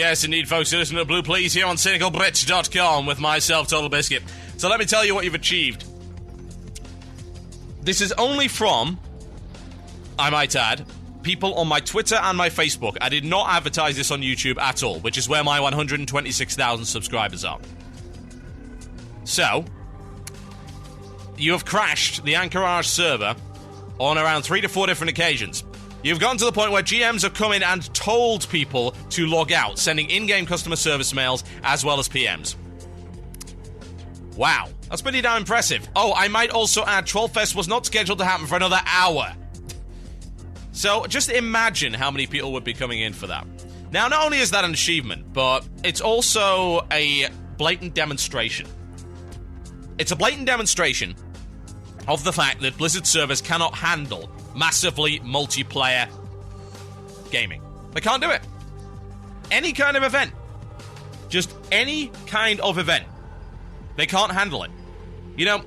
Yes, indeed, folks. Listen to Blue Please here on cynicalbrit.com with myself, Total Biscuit. So let me tell you what you've achieved. This is only from, I might add, people on my Twitter and my Facebook. I did not advertise this on YouTube at all, which is where my 126,000 subscribers are. So, you have crashed the Anchorage server on around 3 to 4 different occasions. You've gotten to the point where GMs have come in and told people to log out, sending in-game customer service mails as well as PMs. Wow, that's pretty damn impressive. Oh, I might also add, Trollfest was not scheduled to happen for another hour. So, just imagine how many people would be coming in for that. Now, not only is that an achievement, but it's also a blatant demonstration. It's a blatant demonstration of the fact that Blizzard servers cannot handle massively multiplayer gaming. They can't do it. Any kind of event. Just any kind of event. They can't handle it. You know,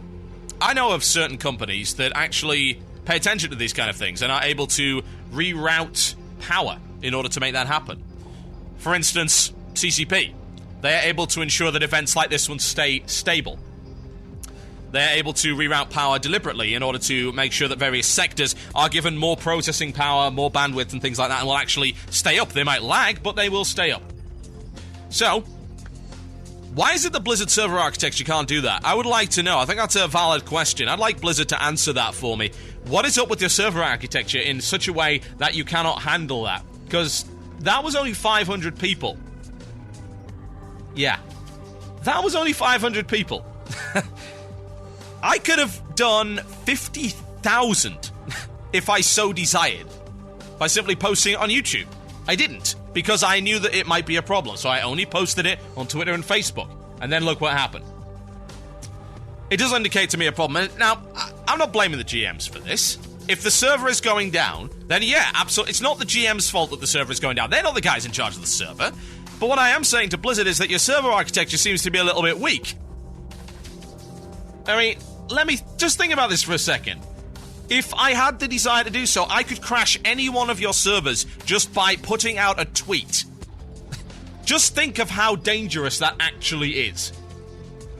I know of certain companies that actually pay attention to these kind of things and are able to reroute power in order to make that happen. For instance, CCP. They are able to ensure that events like this one stay stable. They're able to reroute power deliberately in order to make sure that various sectors are given more processing power, more bandwidth and things like that, and will actually stay up. They might lag, but they will stay up. So, why is it that Blizzard server architecture can't do that? I would like to know. I think that's a valid question. I'd like Blizzard to answer that for me. What is up with your server architecture in such a way that you cannot handle that? Because that was only 500 people. Yeah. That was only 500 people. I could have done 50,000 if I so desired by simply posting it on YouTube. I didn't, because I knew that it might be a problem, so I only posted it on Twitter and Facebook. And then look what happened. It does indicate to me a problem. Now, I'm not blaming the GMs for this. If the server is going down, then yeah, absolutely. It's not the GM's fault that the server is going down. They're not the guys in charge of the server. But what I am saying to Blizzard is that your server architecture seems to be a little bit weak. I mean, let me just think about this for a second. If I had the desire to do so, I could crash any one of your servers just by putting out a tweet. Just think of how dangerous that actually is.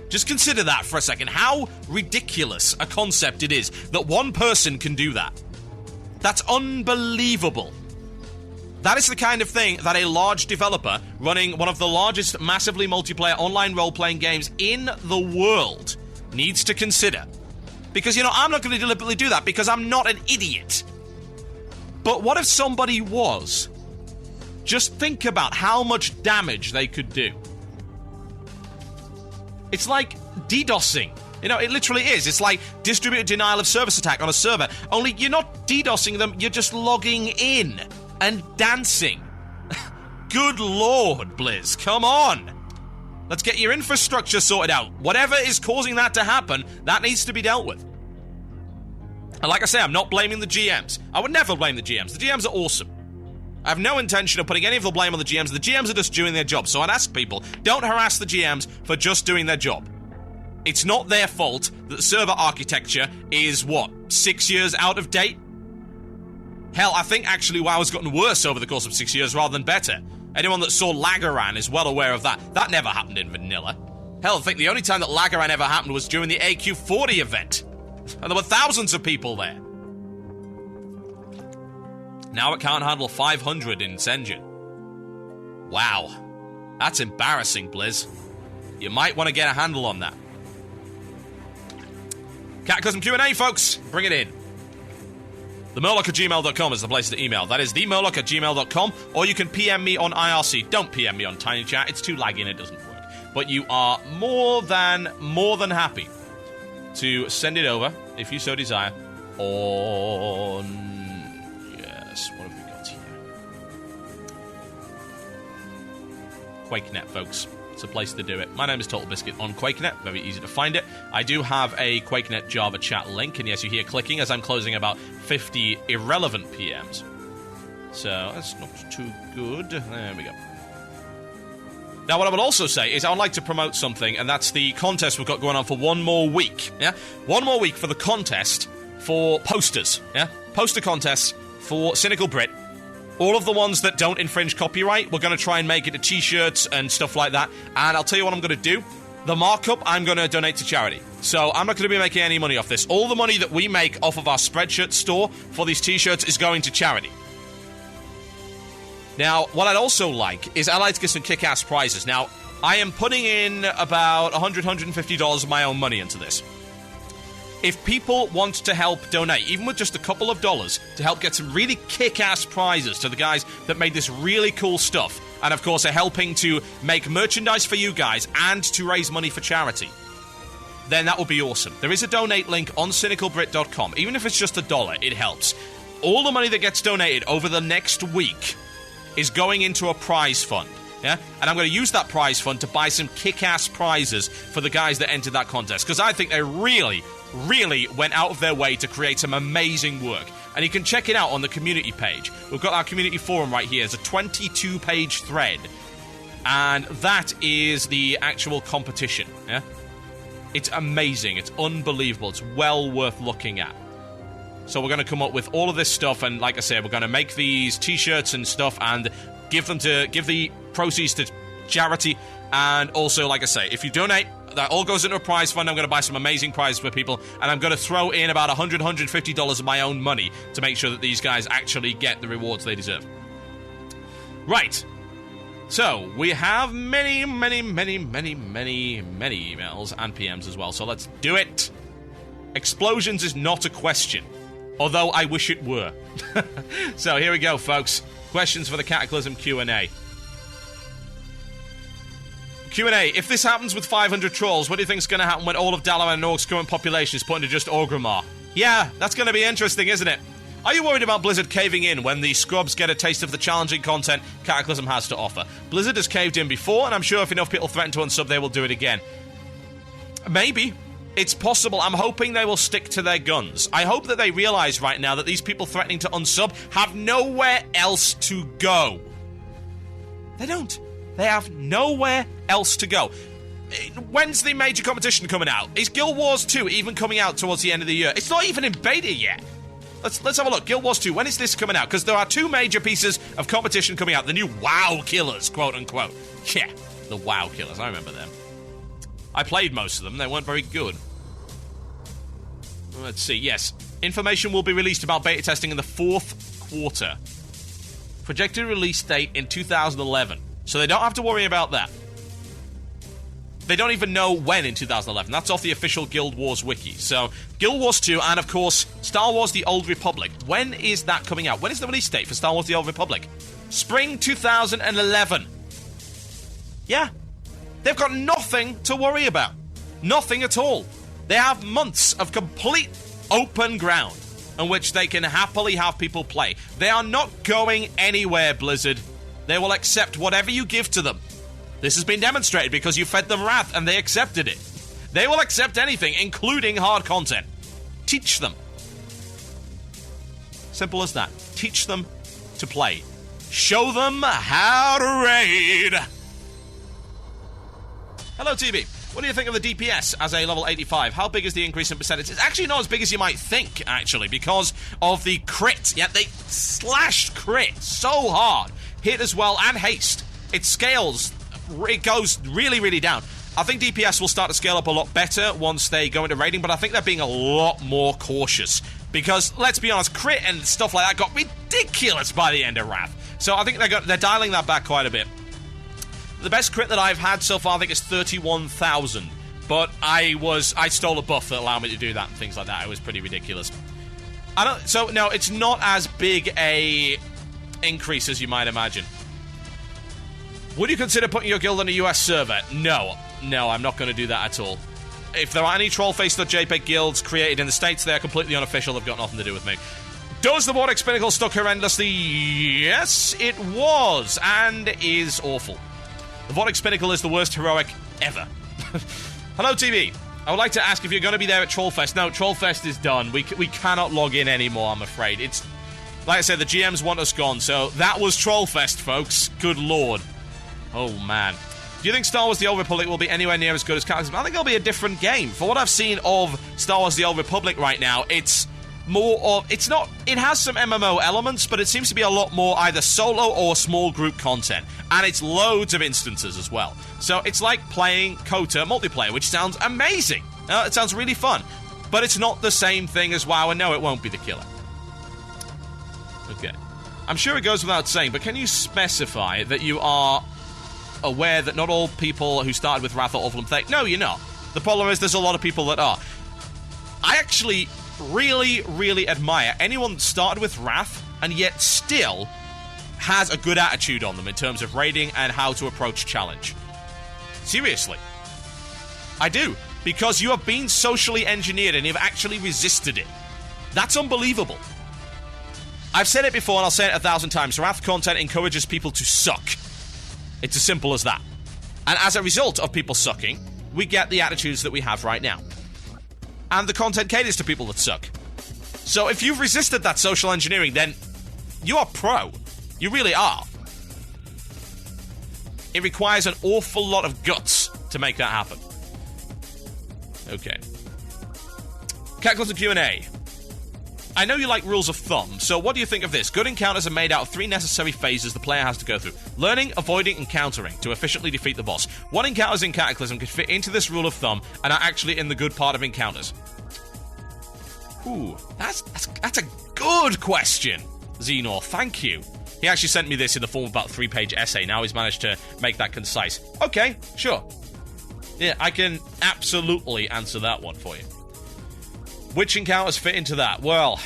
Just consider that for a second. How ridiculous a concept it is that one person can do that. That's unbelievable. That is the kind of thing that a large developer running one of the largest massively multiplayer online role-playing games in the world needs to consider. Because, you know, I'm not going to deliberately do that because I'm not an idiot. But what if somebody was? Just think about how much damage they could do. It's like DDoSing. You know, it literally is. It's like distributed denial of service attack on a server. Only you're not DDoSing them, you're just logging in and dancing. Good Lord, Blizz, come on. Let's get your infrastructure sorted out. Whatever is causing that to happen, that needs to be dealt with. And like I say, I'm not blaming the GMs. I would never blame the GMs. The GMs are awesome. I have no intention of putting any of the blame on the GMs. The GMs are just doing their job. So I'd ask people, don't harass the GMs for just doing their job. It's not their fault that server architecture is, 6 years out of date? Hell, I think actually WoW has gotten worse over the course of 6 years rather than better. Anyone that saw Lagaran is well aware of that. That never happened in vanilla. Hell, I think the only time that Lagaran ever happened was during the AQ40 event. And there were thousands of people there. Now it can't handle 500 in its engine. Wow. That's embarrassing, Blizz. You might want to get a handle on that. Cataclysm Q&A, folks. Bring it in. TheMurloc@gmail.com is the place to email. That is TheMurloc@gmail.com, or you can PM me on IRC. Don't PM me on TinyChat. It's too laggy and it doesn't work. But you are more than happy to send it over, if you so desire, on... Yes, what have we got here? QuakeNet, folks. It's a place to do it. My name is Total Biscuit on QuakeNet. Very easy to find it. I do have a QuakeNet Java chat link, and yes, you hear clicking as I'm closing about 50 irrelevant PMs. So, that's not too good. There we go. Now, what I would also say is I would like to promote something, and that's the contest we've got going on for one more week. Yeah? One more week for the contest for posters. Yeah? Poster contests for Cynical Brit. All of the ones that don't infringe copyright, we're going to try and make it into t-shirts and stuff like that. And I'll tell you what I'm going to do. The markup, I'm going to donate to charity. So I'm not going to be making any money off this. All the money that we make off of our Spreadshirt store for these t-shirts is going to charity. Now, what I'd also like is I'd like to get some kick-ass prizes. Now, I am putting in about $100, $150 of my own money into this. If people want to help donate, even with just a couple of dollars, to help get some really kick-ass prizes to the guys that made this really cool stuff, and of course are helping to make merchandise for you guys and to raise money for charity, then that would be awesome. There is a donate link on cynicalbrit.com. Even if it's just $1, it helps. All the money that gets donated over the next week is going into a prize fund. Yeah? And I'm going to use that prize fund to buy some kick-ass prizes for the guys that entered that contest, because I think they really went out of their way to create some amazing work. And you can check it out on the community page. We've got our community forum right here. It's a 22-page thread. And that is the actual competition. Yeah? It's amazing. It's unbelievable. It's well worth looking at. So we're going to come up with all of this stuff, and like I said, we're going to make these t-shirts and stuff and give the proceeds to charity. And also, like I say, if you donate, that all goes into a prize fund. I'm going to buy some amazing prizes for people, and I'm going to throw in about $100, $150 of my own money to make sure that these guys actually get the rewards they deserve. Right. So, we have many emails and PMs as well, so let's do it. Explosions is not a question, although I wish it were. So, here we go, folks. Questions for the Cataclysm Q&A. Q&A, if this happens with 500 trolls, what do you think is going to happen when all of Dalaran and Orc's current population is put into just Orgrimmar? Yeah, that's going to be interesting, isn't it? Are you worried about Blizzard caving in when the scrubs get a taste of the challenging content Cataclysm has to offer? Blizzard has caved in before, and I'm sure if enough people threaten to unsub, they will do it again. Maybe. It's possible. I'm hoping they will stick to their guns. I hope that they realize right now that these people threatening to unsub have nowhere else to go. They don't. They have nowhere else to go. When's the major competition coming out? Is Guild Wars 2 even coming out towards the end of the year? It's not even in beta yet. Let's have a look. Guild Wars 2, when is this coming out? Because there are two major pieces of competition coming out. The new WoW killers, quote-unquote. Yeah, the WoW killers. I remember them. I played most of them. They weren't very good. Let's see. Yes. Information will be released about beta testing in the fourth quarter. Projected release date in 2011. So they don't have to worry about that. They don't even know when in 2011. That's off the official Guild Wars wiki. So, Guild Wars 2 and, of course, Star Wars The Old Republic. When is that coming out? When is the release date for Star Wars The Old Republic? Spring 2011. Yeah. They've got nothing to worry about. Nothing at all. They have months of complete open ground on which they can happily have people play. They are not going anywhere, Blizzard. They will accept whatever you give to them. This has been demonstrated because you fed them wrath and they accepted it. They will accept anything, including hard content. Teach them. Simple as that. Teach them to play. Show them how to raid. Hello, TV. What do you think of the DPS as a level 85? How big is the increase in percentage? It's actually not as big as you might think, actually, because of the crit. Yeah, they slashed crit so hard. Hit as well, and haste. It scales. It goes really, really down. I think DPS will start to scale up a lot better once they go into raiding, but I think they're being a lot more cautious. Because, let's be honest, crit and stuff like that got ridiculous by the end of Wrath. So I think they're dialing that back quite a bit. The best crit that I've had so far, I think, is 31,000. But I stole a buff that allowed me to do that and things like that. It was pretty ridiculous. So, no, it's not as big a increase as you might imagine. Would you consider putting your guild on a US server? No, I'm not going to do that at all. If there are any trollface.jpg guilds created in the States, they're completely unofficial. They've got nothing to do with me. Does the Vortex Pinnacle stuck horrendously? Yes, it was, and is awful. The Vortex Pinnacle is the worst heroic ever. Hello, TV. I would like to ask if you're going to be there at Trollfest. No, Trollfest is done. We cannot log in anymore, I'm afraid. It's, like I said, the GMs want us gone, so that was Trollfest, folks. Good lord. Oh, man. Do you think Star Wars The Old Republic will be anywhere near as good as Cataclysm? I think it'll be a different game. For what I've seen of Star Wars The Old Republic right now, it's more of... It's not... It has some MMO elements, but it seems to be a lot more either solo or small group content. And it's loads of instances as well. So it's like playing Kota multiplayer, which sounds amazing. It sounds really fun. But it's not the same thing as WoW, and no, it won't be the killer. Okay. I'm sure it goes without saying, but can you specify that you are aware that not all people who started with Wrath are awful and fake? No, you're not. The problem is there's a lot of people that are. I actually really, really admire anyone that started with Wrath and yet still has a good attitude on them in terms of raiding and how to approach challenge. Seriously. I do. Because you have been socially engineered and you've actually resisted it. That's unbelievable. I've said it before and I'll say it 1,000 times. Wrath content encourages people to suck. It's as simple as that. And as a result of people sucking, we get the attitudes that we have right now. And the content caters to people that suck. So if you've resisted that social engineering, then you are pro. You really are. It requires an awful lot of guts to make that happen. Okay. Cataclysm Q&A. I know you like rules of thumb, so what do you think of this? Good encounters are made out of 3 necessary phases the player has to go through. Learning, avoiding, and countering to efficiently defeat the boss. What encounters in Cataclysm could fit into this rule of thumb and are actually in the good part of encounters? Ooh, that's a good question, Xenor. Thank you. He actually sent me this in the form of about a 3-page essay. Now he's managed to make that concise. Okay, sure. Yeah, I can absolutely answer that one for you. Which encounters fit into that? Well,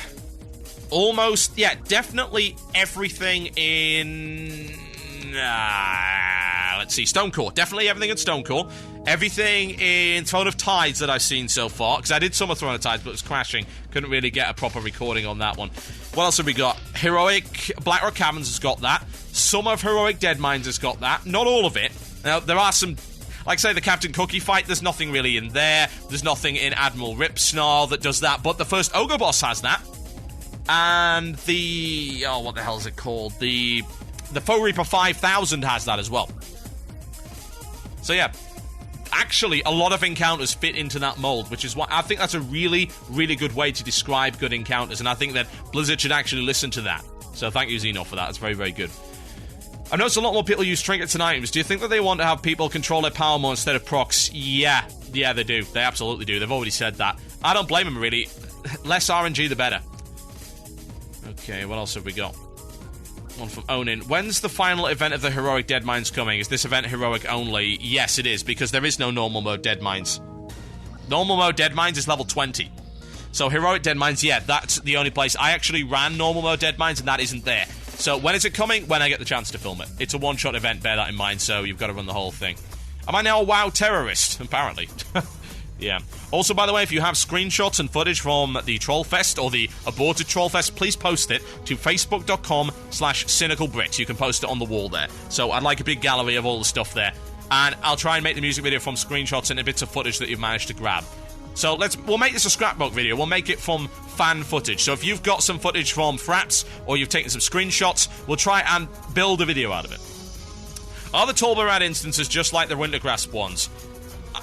almost, yeah, definitely everything in... let's see, Stonecore. Definitely everything in Stonecore. Everything in Throne of Tides that I've seen so far, because I did some of Throne of Tides, but it was crashing. Couldn't really get a proper recording on that one. What else have we got? Heroic Blackrock Caverns has got that. Some of Heroic Deadmines has got that. Not all of it. Now, there are some... Like, say, the Captain Cookie fight, there's nothing really in there. There's nothing in Admiral Ripsnarl that does that, but the first Ogre boss has that. And the... Oh, what the hell is it called? The Foe Reaper 5000 has that as well. So, yeah. Actually, a lot of encounters fit into that mold, which is why I think that's a really, really good way to describe good encounters, and I think that Blizzard should actually listen to that. So thank you, Xeno, for that. It's very, very good. I've noticed a lot more people use trinkets and items. Do you think that they want to have people control their power more instead of procs? Yeah, they do. They absolutely do. They've already said that. I don't blame them, really. Less RNG, the better. Okay, what else have we got? One from Onin. When's the final event of the Heroic Deadmines coming? Is this event heroic only? Yes, it is, because there is no normal mode Deadmines. Normal mode Deadmines is level 20. So Heroic Deadmines, yeah, that's the only place. I actually ran normal mode Deadmines, and that isn't there. So when is it coming? When I get the chance to film it. It's a one-shot event, bear that in mind, so you've got to run the whole thing. Am I now a WoW terrorist? Apparently. Yeah. Also, by the way, if you have screenshots and footage from the Trollfest or the aborted Trollfest, please post it to facebook.com/cynicalbricks. You can post it on the wall there. So I'd like a big gallery of all the stuff there. And I'll try and make the music video from screenshots and bits of footage that you've managed to grab. So we'll make this a scrapbook video. We'll make it from fan footage. So if you've got some footage from Fraps or you've taken some screenshots, we'll try and build a video out of it. Are the Tolbarad instances just like the Wintergrasp ones?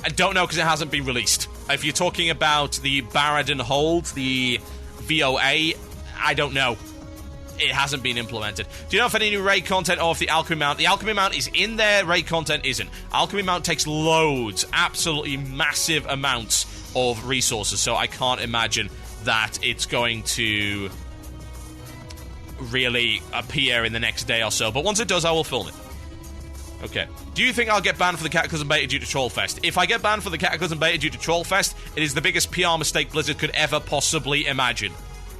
I don't know because it hasn't been released. If you're talking about the Baradin Hold, the VOA, I don't know. It hasn't been implemented. Do you know if any new raid content or if the Alchemy Mount? The Alchemy Mount is in there, raid content isn't. Alchemy Mount takes loads, absolutely massive amounts of resources, so I can't imagine that it's going to really appear in the next day or so. But once it does, I will film it. Okay. Do you think I'll get banned for the Cataclysm beta due to Trollfest? If I get banned for the Cataclysm beta due to Trollfest, it is the biggest PR mistake Blizzard could ever possibly imagine.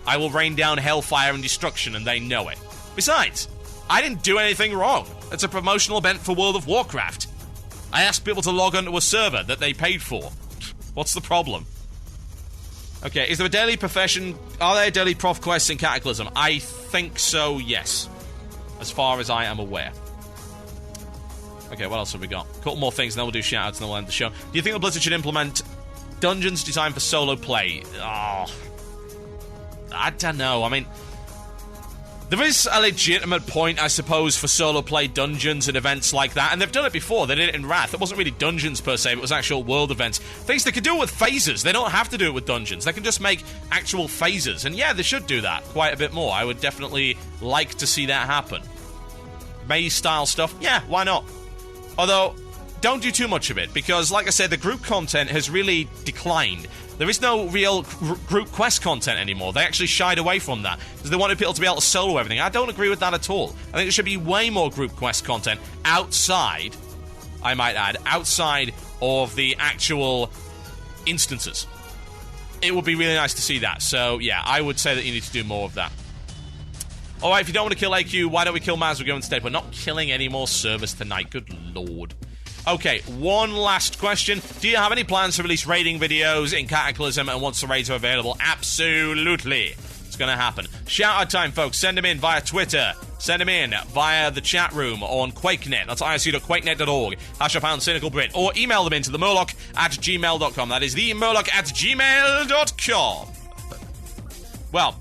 I will rain down hellfire and destruction, and they know it. Besides, I didn't do anything wrong. It's a promotional event for World of Warcraft. I asked people to log onto a server that they paid for. What's the problem? Okay, is there a daily profession? Are there daily prof quests in Cataclysm? I think so, yes. As far as I am aware. Okay, what else have we got? A couple more things, and then we'll do shoutouts, and then we'll end the show. Do you think the Blizzard should implement dungeons designed for solo play? Oh, I don't know. I mean, There is a legitimate point, I suppose, for solo play dungeons and events like that, and they've done it before. They did it in Wrath. It wasn't really dungeons per se, but it was actual world events. Things they could do it with phases. They don't have to do it with dungeons. They can just make actual phases, and yeah, they should do that quite a bit more. I would definitely like to see that happen. Maze-style stuff, yeah, why not? Although, don't do too much of it, because, like I said, the group content has really declined. There is no real group quest content anymore. They actually shied away from that because they wanted people to be able to solo everything. I don't agree with that at all. I think there should be way more group quest content outside, I might add, outside of the actual instances. It would be really nice to see that. So, yeah, I would say that you need to do more of that. Alright, if you don't want to kill AQ, why don't we kill Maz? We're going instead. We're not killing any more servers tonight. Good lord. Okay, one last question. Do you have any plans to release raiding videos in Cataclysm and once the raids are available? Absolutely. It's going to happen. Shout out time, folks. Send them in via Twitter. Send them in via the chat room on QuakeNet. That's isu.quakenet.org. #CynicalBrit. Or email them into themurloc@gmail.com. That is themurloc@gmail.com. Well,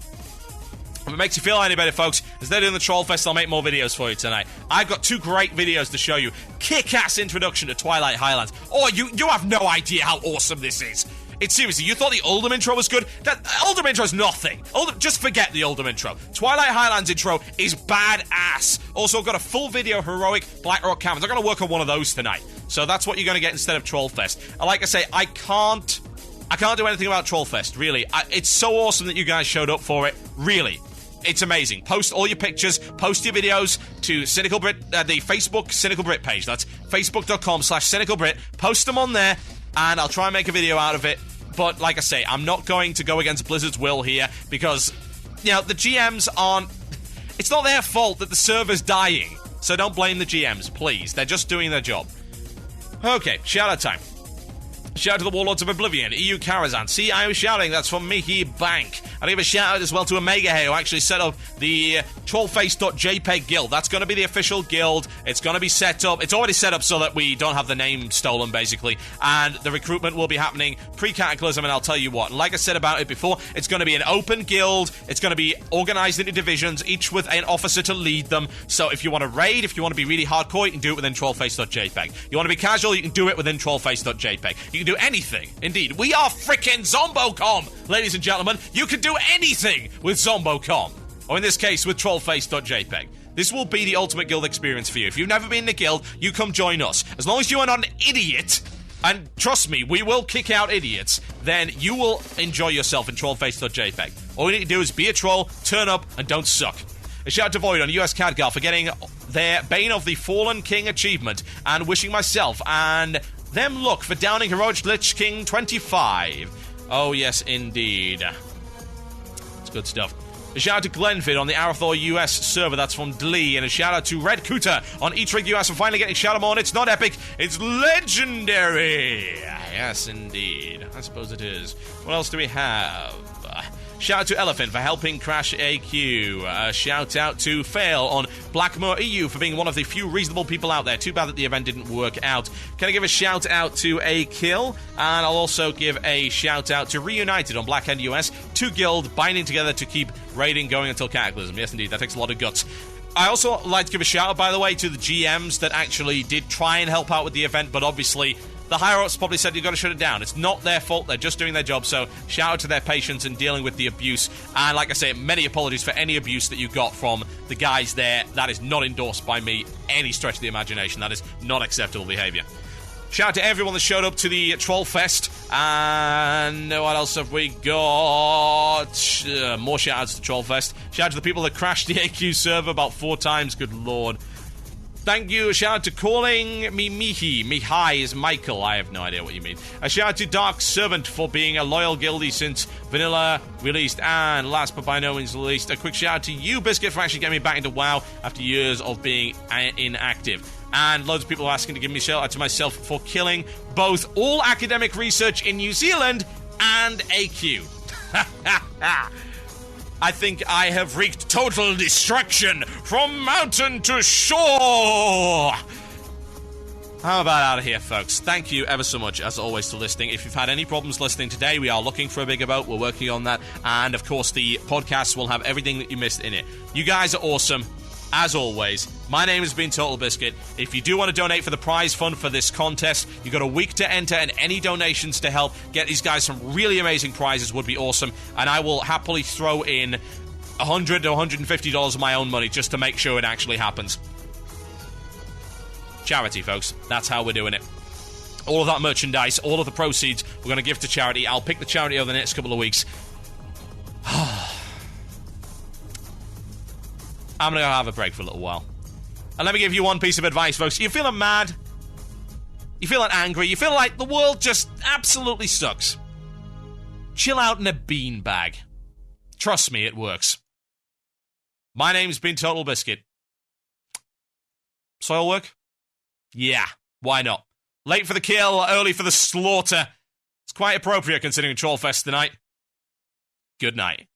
if it makes you feel any better, folks, as they're doing the Troll Fest, I'll make more videos for you tonight. I've got 2 great videos to show you. Kick-ass introduction to Twilight Highlands. Oh, you have no idea how awesome this is. It's seriously, you thought the Oldham intro was good? That Oldham intro's nothing. Just forget the Oldham intro. Twilight Highlands intro is badass. Also, I've got a full video heroic Blackrock Caverns. I'm going to work on one of those tonight. So that's what you're going to get instead of Troll Fest. And like I say, I can't do anything about Troll Fest, really. It's so awesome that you guys showed up for it. Really. It's amazing. Post all your pictures, post your videos to Cynical Brit, the Facebook Cynical Brit page. That's facebook.com/CynicalBrit. Post them on there, and I'll try and make a video out of it. But like I say, I'm not going to go against Blizzard's will here because, you know, the GMs aren't... It's not their fault that the server's dying. So don't blame the GMs, please. They're just doing their job. Okay, shout-out time. Shout out to the Warlords of Oblivion, EU Karazhan. See, I was shouting, that's from Mickey Bank. I give a shout out as well to Omega Hay, who actually set up the trollface.jpg guild. That's going to be the official guild. It's going to be set up. It's already set up so that we don't have the name stolen, basically. And the recruitment will be happening pre-Cataclysm, and I'll tell you what. And like I said about it before, it's going to be an open guild. It's going to be organized into divisions, each with an officer to lead them. So if you want to raid, if you want to be really hardcore, you can do it within trollface.jpg. You want to be casual, you can do it within trollface.jpg. You can do anything. Indeed, we are frickin' Zombocom, ladies and gentlemen. You can do anything with Zombocom, or in this case, with trollface.jpg. This will be the ultimate guild experience for you. If you've never been in a guild, you come join us. As long as you are not an idiot, and trust me, we will kick out idiots, then you will enjoy yourself in trollface.jpg. All you need to do is be a troll, turn up, and don't suck. A shout out to Void on US Cadgar for getting their Bane of the Fallen King achievement, and wishing myself and them luck for downing Heroic Lich King 25. Oh, yes, indeed. It's good stuff. A shout out to Glenfid on the Arathor US server. That's from Dlee. And a shout out to Red Cooter on Eatrig US for finally getting shout out on. It's not epic, it's legendary. Yes, indeed. I suppose it is. What else do we have? Shout out to Elephant for helping crash AQ. Shout out to Fail on Blackmoor EU for being one of the few reasonable people out there. Too bad that the event didn't work out. Can I give a shout out to A Kill? And I'll also give a shout out to Reunited on Blackhand US. 2 guild binding together to keep raiding going until Cataclysm. Yes, indeed. That takes a lot of guts. I also like to give a shout out, by the way, to the GMs that actually did try and help out with the event, but obviously the higher-ups probably said you've got to shut it down. It's not their fault. They're just doing their job. So shout out to their patience in dealing with the abuse. And like I say, many apologies for any abuse that you got from the guys there. That is not endorsed by me any stretch of the imagination. That is not acceptable behavior. Shout out to everyone that showed up to the Troll Fest. And what else have we got? More shout outs to Troll Fest. Shout out to the people that crashed the AQ server about 4 times. Good lord. Thank you. A shout out to calling me Mihi. Mihai is Michael. I have no idea what you mean. A shout out to Dark Servant for being a loyal guildie since Vanilla released. And last but by no means least, a quick shout out to you, Biscuit, for actually getting me back into WoW after years of being inactive. And loads of people are asking to give me a shout out to myself for killing both all academic research in New Zealand and AQ. I think I have wreaked total destruction from mountain to shore. How about out of here, folks? Thank you ever so much, as always, for listening. If you've had any problems listening today, we are looking for a bigger boat. We're working on that. And, of course, the podcast will have everything that you missed in it. You guys are awesome, as always. My name has been Total Biscuit. If you do want to donate for the prize fund for this contest, you've got a week to enter, and any donations to help get these guys some really amazing prizes would be awesome. And I will happily throw in $100 to $150 of my own money just to make sure it actually happens. Charity, folks. That's how we're doing it. All of that merchandise, all of the proceeds, we're going to give to charity. I'll pick the charity over the next couple of weeks. I'm going to go have a break for a little while. And let me give you one piece of advice, folks. You're feeling mad? You're feeling angry? You feel like the world just absolutely sucks? Chill out in a beanbag. Trust me, it works. My name's been Total Biscuit. Soil work? Yeah, why not? Late for the kill, early for the slaughter. It's quite appropriate considering Trollfest tonight. Good night.